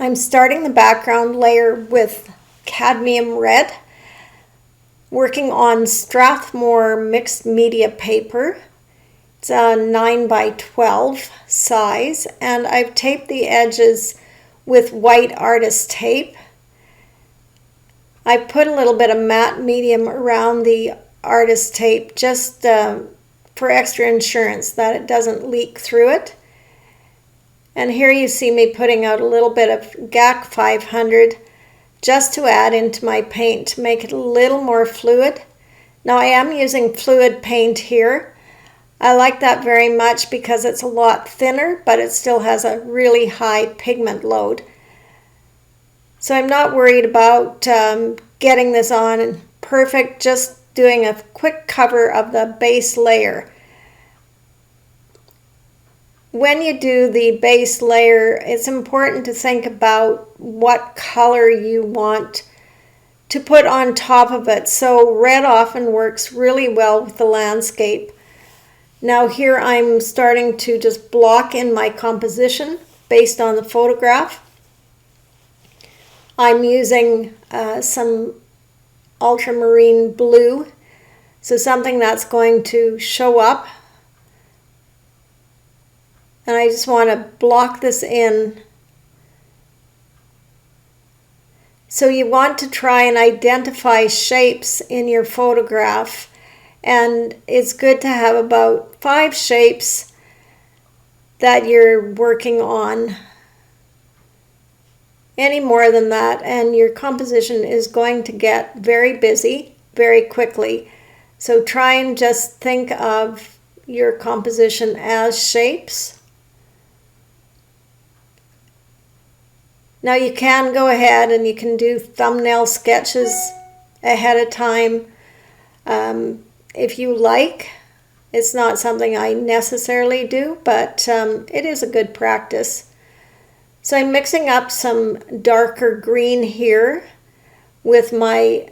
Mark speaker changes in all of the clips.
Speaker 1: I'm starting the background layer with cadmium red, working on Strathmore mixed media paper. It's a 9 by 12 size, and I've taped the edges with white artist tape. I put a little bit of matte medium around the artist tape just for extra insurance that it doesn't leak through it. And here you see me putting out a little bit of GAC 500 just to add into my paint to make it a little more fluid. Now I am using fluid paint here. I like that very much because it's a lot thinner, but it still has a really high pigment load. So I'm not worried about getting this on perfect, just doing a quick cover of the base layer. When you do the base layer, it's important to think about what color you want to put on top of it. So red often works really well with the landscape. Now here I'm starting to just block in my composition based on the photograph. I'm using some ultramarine blue, so something that's going to show up. And I just want to block this in. So you want to try and identify shapes in your photograph, and it's good to have about 5 shapes that you're working on. Any more than that and your composition is going to get very busy very quickly. So try and just think of your composition as shapes. Now you can go ahead and you can do thumbnail sketches ahead of time if you like. It's not something I necessarily do, but it is a good practice. So I'm mixing up some darker green here with my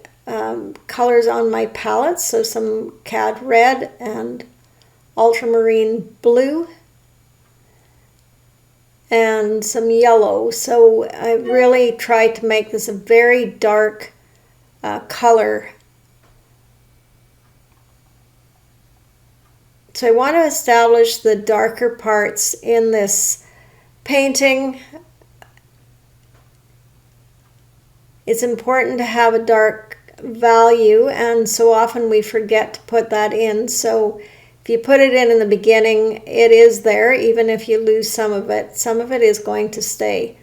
Speaker 1: colors on my palette. So some cad red and ultramarine blue and some yellow. So I really tried to make this a very dark color. So I want to establish the darker parts in this painting. It's important to have a dark value, and so often we forget to put that in. So if you put it in the beginning, it is there. Even if you lose some of it is going to stay.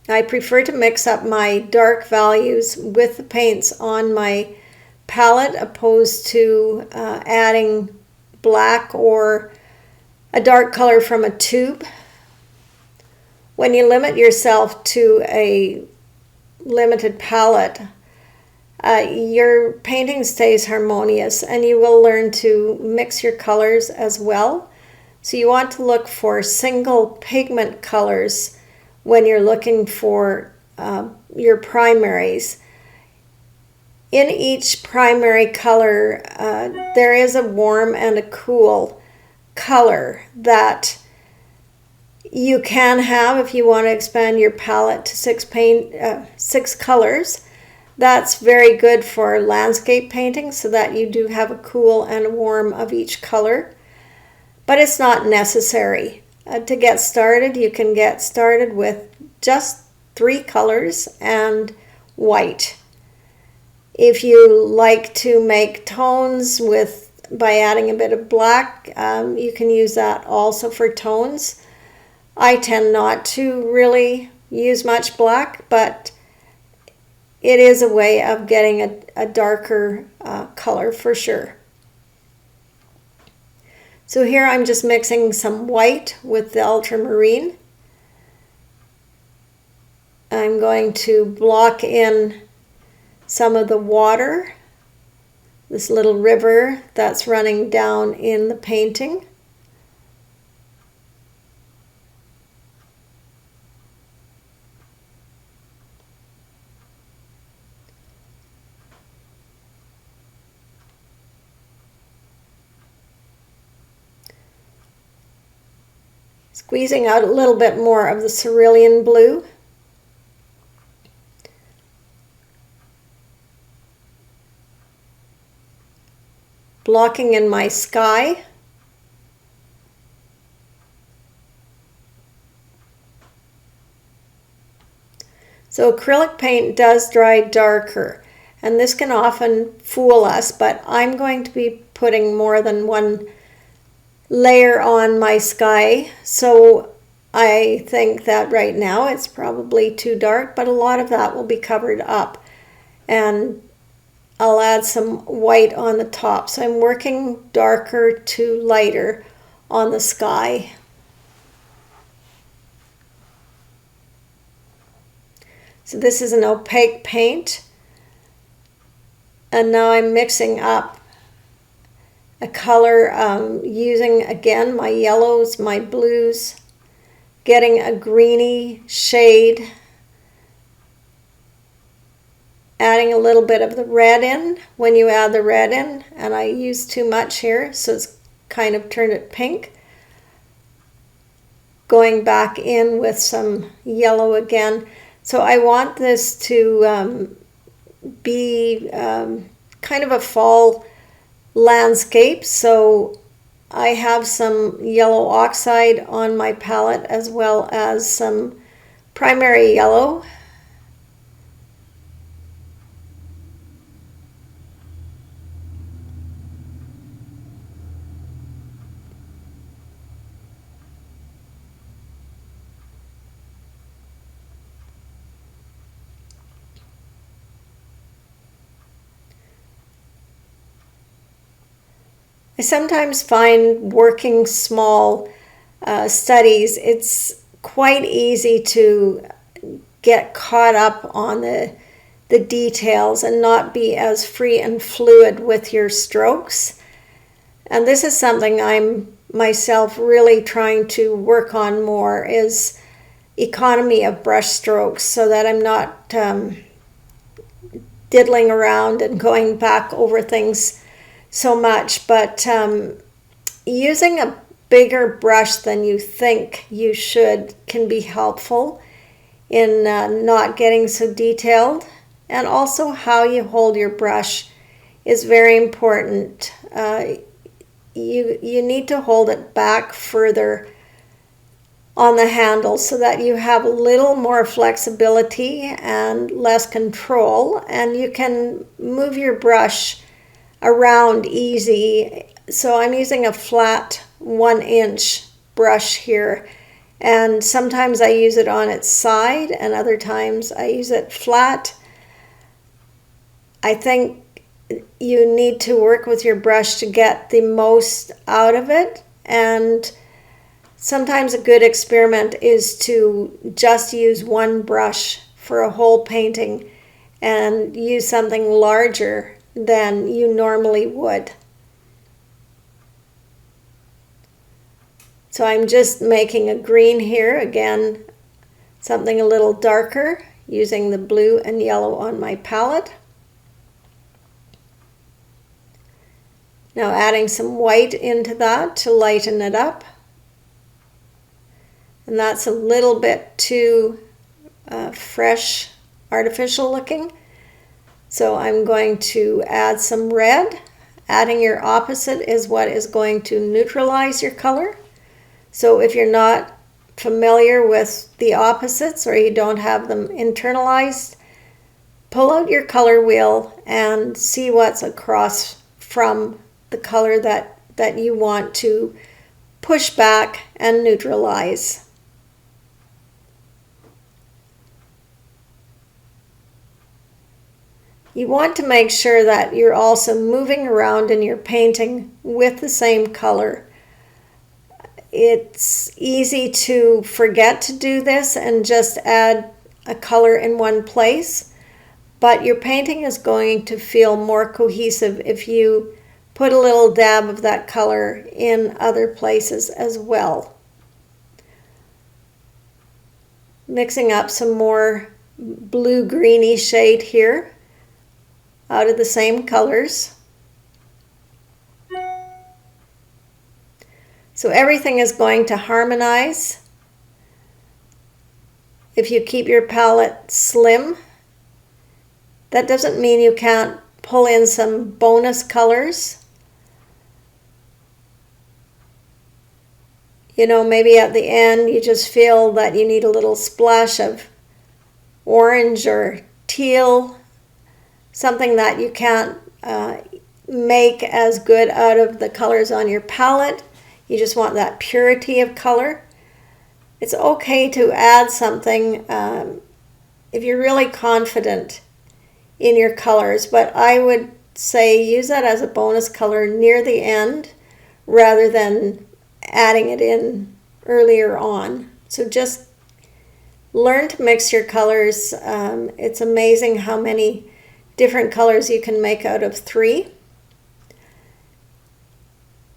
Speaker 1: I prefer to mix up my dark values with the paints on my palette opposed to adding black or a dark color from a tube. When you limit yourself to a limited palette, your painting stays harmonious and you will learn to mix your colors as well. So you want to look for single pigment colors when you're looking for your primaries. In each primary color, there is a warm and a cool color that you can have if you want to expand your palette to 6 colors. That's very good for landscape painting so that you do have a cool and a warm of each color. But it's not necessary. To get started, you can get started with just 3 colors and white. If you like to make tones by adding a bit of black, you can use that also for tones. I tend not to really use much black, but it is a way of getting a darker color for sure. So here I'm just mixing some white with the ultramarine. I'm going to block in some of the water, this little river that's running down in the painting. Squeezing out a little bit more of the cerulean blue. Blocking in my sky. So acrylic paint does dry darker, and this can often fool us, but I'm going to be putting more than one layer on my sky, so I think that right now it's probably too dark, but a lot of that will be covered up, and I'll add some white on the top. So I'm working darker to lighter on the sky. So this is an opaque paint, and now I'm mixing up a color using again my yellows, my blues, getting a greeny shade, adding a little bit of the red in when you add the red in, and I use too much here, so it's kind of turned it pink. Going back in with some yellow again. So I want this to be kind of a fall landscape, so I have some yellow oxide on my palette as well as some primary yellow. I sometimes find working small studies, it's quite easy to get caught up on the details and not be as free and fluid with your strokes. And this is something I'm myself really trying to work on more, is economy of brush strokes, so that I'm not diddling around and going back over things so much, but using a bigger brush than you think you should can be helpful in not getting so detailed. And also how you hold your brush is very important. You need to hold it back further on the handle so that you have a little more flexibility and less control, and you can move your brush around easy. So I'm using a flat 1-inch brush here, and sometimes I use it on its side and other times I use it flat. I think you need to work with your brush to get the most out of it, and sometimes a good experiment is to just use one brush for a whole painting and use something larger than you normally would. So I'm just making a green here, again something a little darker, using the blue and yellow on my palette. Now adding some white into that to lighten it up, and that's a little bit too fresh, artificial looking. So I'm going to add some red. Adding your opposite is what is going to neutralize your color. So if you're not familiar with the opposites or you don't have them internalized, pull out your color wheel and see what's across from the color that you want to push back and neutralize. You want to make sure that you're also moving around in your painting with the same color. It's easy to forget to do this and just add a color in one place, but your painting is going to feel more cohesive if you put a little dab of that color in other places as well. Mixing up some more blue-greeny shade here out of the same colors. So everything is going to harmonize. If you keep your palette slim, that doesn't mean you can't pull in some bonus colors. You know, maybe at the end you just feel that you need a little splash of orange or teal, something that you can't make as good out of the colors on your palette. You just want that purity of color. It's okay to add something if you're really confident in your colors, but I would say use that as a bonus color near the end rather than adding it in earlier on. So just learn to mix your colors. It's amazing how many different colors you can make out of 3.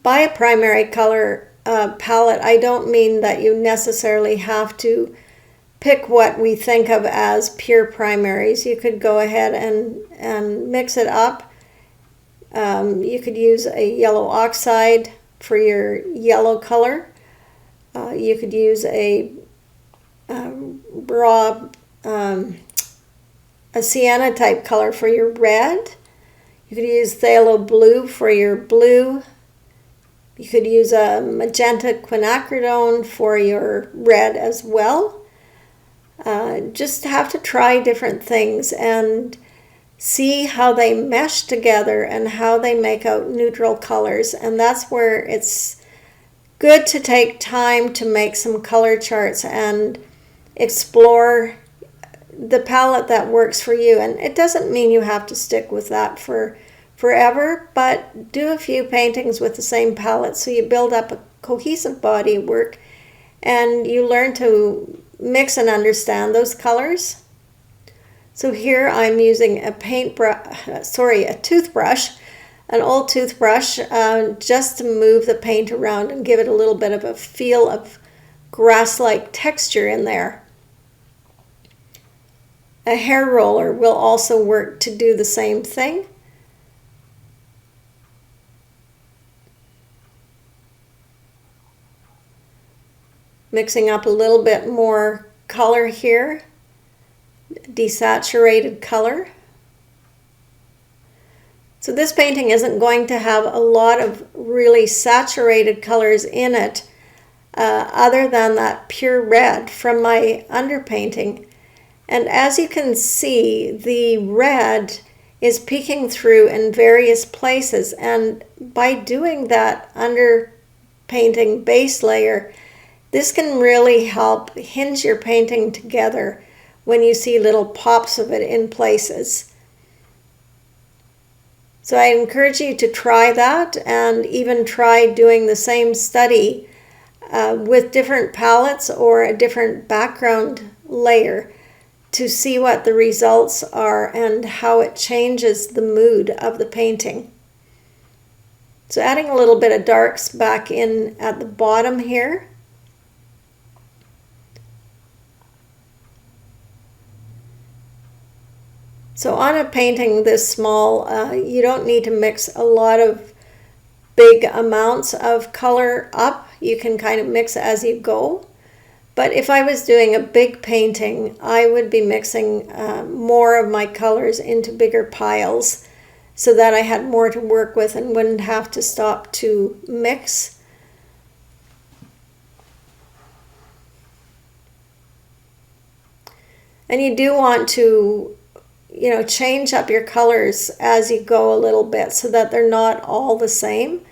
Speaker 1: By a primary color palette, I don't mean that you necessarily have to pick what we think of as pure primaries. You could go ahead and mix it up. You could use a yellow oxide for your yellow color. You could use a sienna type color for your red. You could use phthalo blue for your blue. You could use a magenta quinacridone for your red as well. Just have to try different things and see how they mesh together and how they make out neutral colors. And that's where it's good to take time to make some color charts and explore the palette that works for you. And it doesn't mean you have to stick with that for forever, but do a few paintings with the same palette so you build up a cohesive body of work and you learn to mix and understand those colors. So here I'm using a toothbrush, an old toothbrush, just to move the paint around and give it a little bit of a feel of grass-like texture in there. A hair roller will also work to do the same thing. Mixing up a little bit more color here, desaturated color. So this painting isn't going to have a lot of really saturated colors in it, other than that pure red from my underpainting. And as you can see, the red is peeking through in various places, and by doing that underpainting base layer, this can really help hinge your painting together when you see little pops of it in places. So I encourage you to try that and even try doing the same study with different palettes or a different background layer to see what the results are and how it changes the mood of the painting. So adding a little bit of darks back in at the bottom here. So on a painting this small, you don't need to mix a lot of big amounts of color up. You can kind of mix as you go. But if I was doing a big painting, I would be mixing more of my colors into bigger piles so that I had more to work with and wouldn't have to stop to mix. And you do want to change up your colors as you go a little bit so that they're not all the same.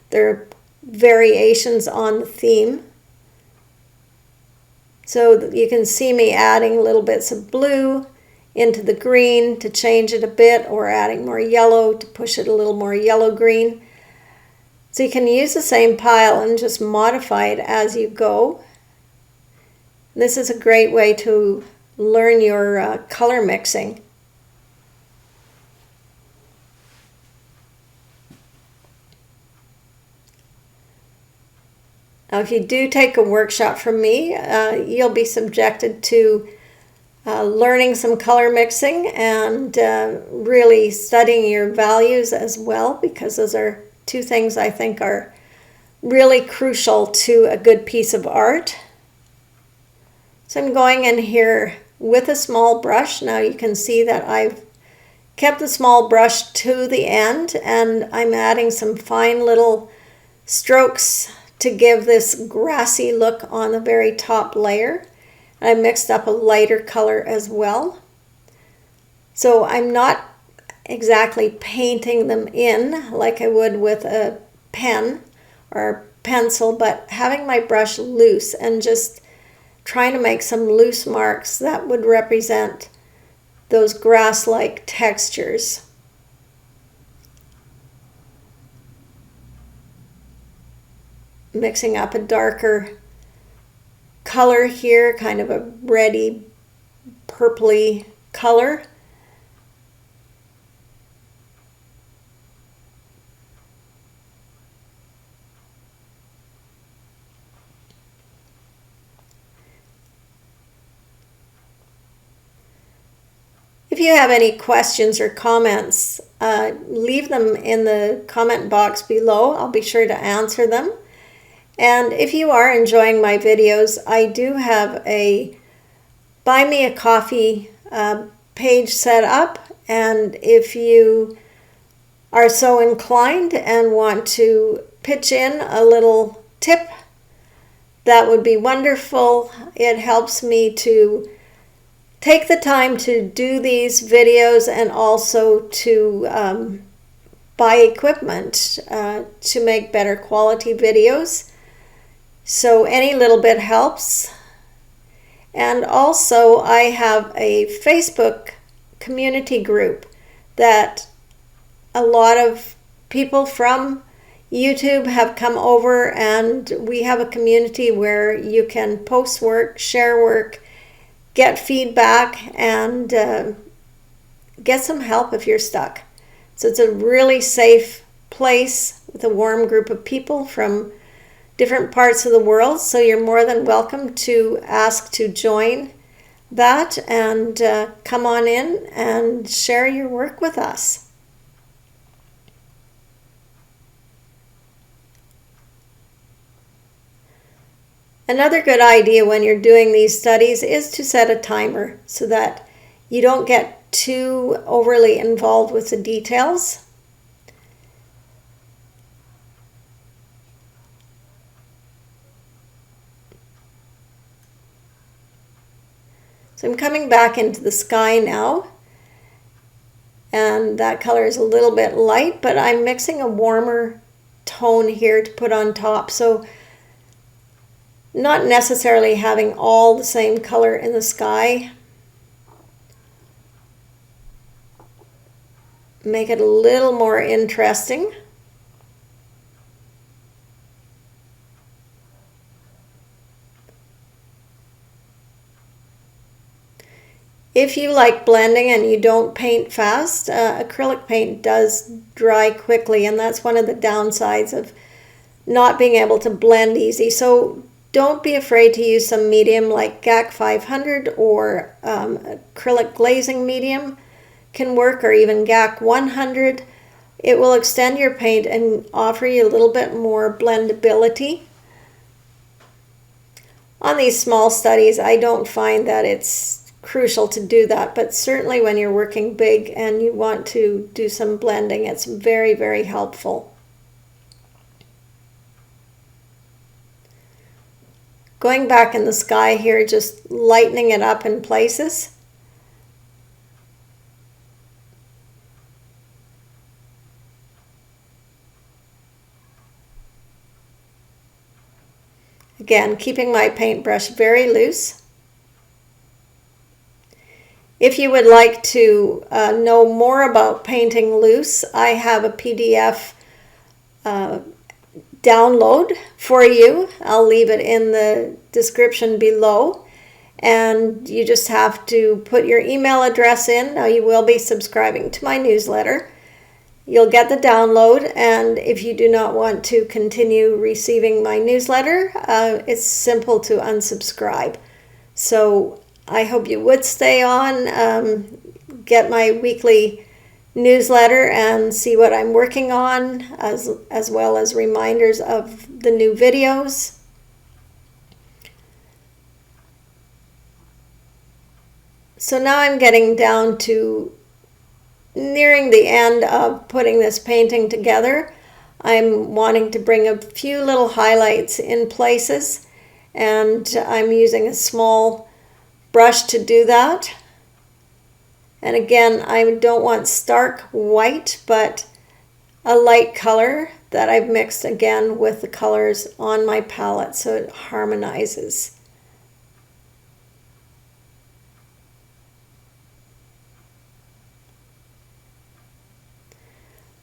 Speaker 1: There are variations on the theme. So you can see me adding little bits of blue into the green to change it a bit, or adding more yellow to push it a little more yellow-green. So you can use the same pile and just modify it as you go. This is a great way to learn your color mixing. Now, if you do take a workshop from me, you'll be subjected to learning some color mixing and really studying your values as well, because those are two things I think are really crucial to a good piece of art. So I'm going in here with a small brush. Now you can see that I've kept the small brush to the end, and I'm adding some fine little strokes to give this grassy look on the very top layer. And I mixed up a lighter color as well. So I'm not exactly painting them in like I would with a pen or pencil, but having my brush loose and just trying to make some loose marks that would represent those grass-like textures. Mixing up a darker color here, kind of a reddy, purpley color. If you have any questions or comments, leave them in the comment box below. I'll be sure to answer them. And if you are enjoying my videos, I do have a Buy Me a Coffee page set up. And if you are so inclined and want to pitch in a little tip, that would be wonderful. It helps me to take the time to do these videos and also to buy equipment to make better quality videos. So any little bit helps. And also I have a Facebook community group that a lot of people from YouTube have come over, and we have a community where you can post work, share work, get feedback, and get some help if you're stuck. So it's a really safe place with a warm group of people from different parts of the world. So you're more than welcome to ask to join that and come on in and share your work with us. Another good idea when you're doing these studies is to set a timer so that you don't get too overly involved with the details. So I'm coming back into the sky now, and that color is a little bit light, but I'm mixing a warmer tone here to put on top. So not necessarily having all the same color in the sky. Make it a little more interesting. If you like blending and you don't paint fast, acrylic paint does dry quickly, and that's one of the downsides of not being able to blend easy. So don't be afraid to use some medium like GAC 500 or acrylic glazing medium can work, or even GAC 100. It will extend your paint and offer you a little bit more blendability. On these small studies, I don't find that it's crucial to do that, but certainly when you're working big and you want to do some blending, it's very, very helpful. Going back in the sky here, just lightening it up in places. Again, keeping my paintbrush very loose. If you would like to know more about painting loose, I have a PDF download for you. I'll leave it in the description below, and you just have to put your email address in. Now you will be subscribing to my newsletter. You'll get the download, and if you do not want to continue receiving my newsletter, it's simple to unsubscribe. So I hope you would stay on, get my weekly newsletter and see what I'm working on, as well as reminders of the new videos. So now I'm getting down to nearing the end of putting this painting together. I'm wanting to bring a few little highlights in places, and I'm using a small brush to do that. And again, I don't want stark white, but a light color that I've mixed again with the colors on my palette so it harmonizes.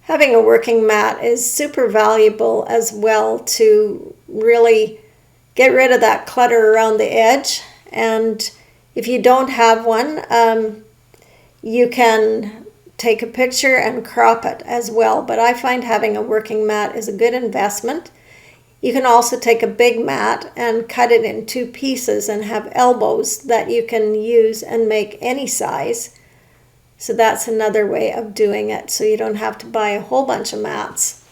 Speaker 1: Having a working mat is super valuable as well to really get rid of that clutter around the edge. And if you don't have one, you can take a picture and crop it as well. But I find having a working mat is a good investment. You can also take a big mat and cut it in two pieces and have elbows that you can use and make any size. So that's another way of doing it, so you don't have to buy a whole bunch of mats.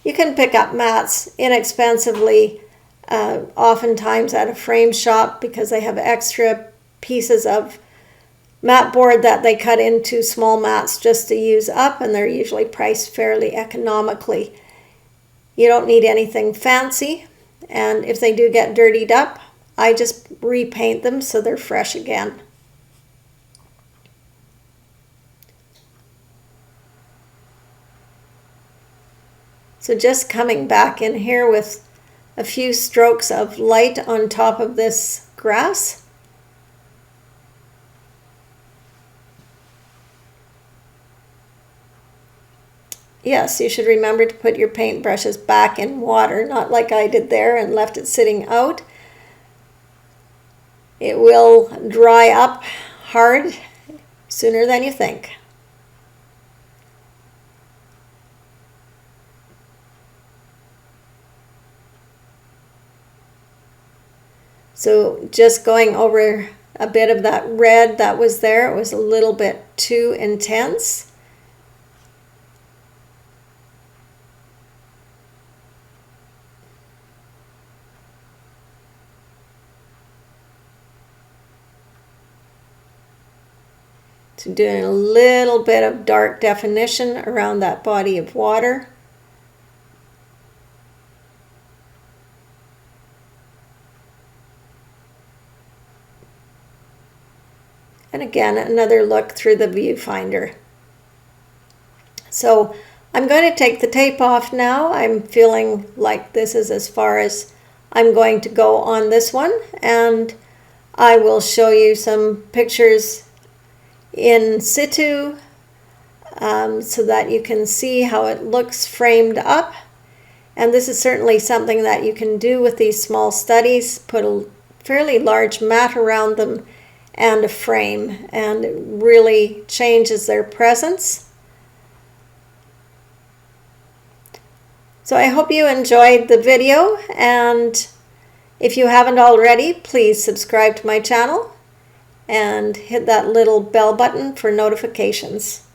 Speaker 1: You can pick up mats inexpensively, oftentimes at a frame shop, because they have extra pieces of mat board that they cut into small mats just to use up, and they're usually priced fairly economically. You don't need anything fancy, and if they do get dirtied up, I just repaint them so they're fresh again. So just coming back in here with a few strokes of light on top of this grass. Yes, you should remember to put your paintbrushes back in water, not like I did there and left it sitting out. It will dry up hard sooner than you think. So just going over a bit of that red that was there, it was a little bit too intense. So doing a little bit of dark definition around that body of water. And again, another look through the viewfinder. So I'm going to take the tape off now. I'm feeling like this is as far as I'm going to go on this one. And I will show you some pictures in situ so that you can see how it looks framed up. And this is certainly something that you can do with these small studies. Put a fairly large mat around them and a frame, and it really changes their presence. So I hope you enjoyed the video, and if you haven't already, please subscribe to my channel and hit that little bell button for notifications.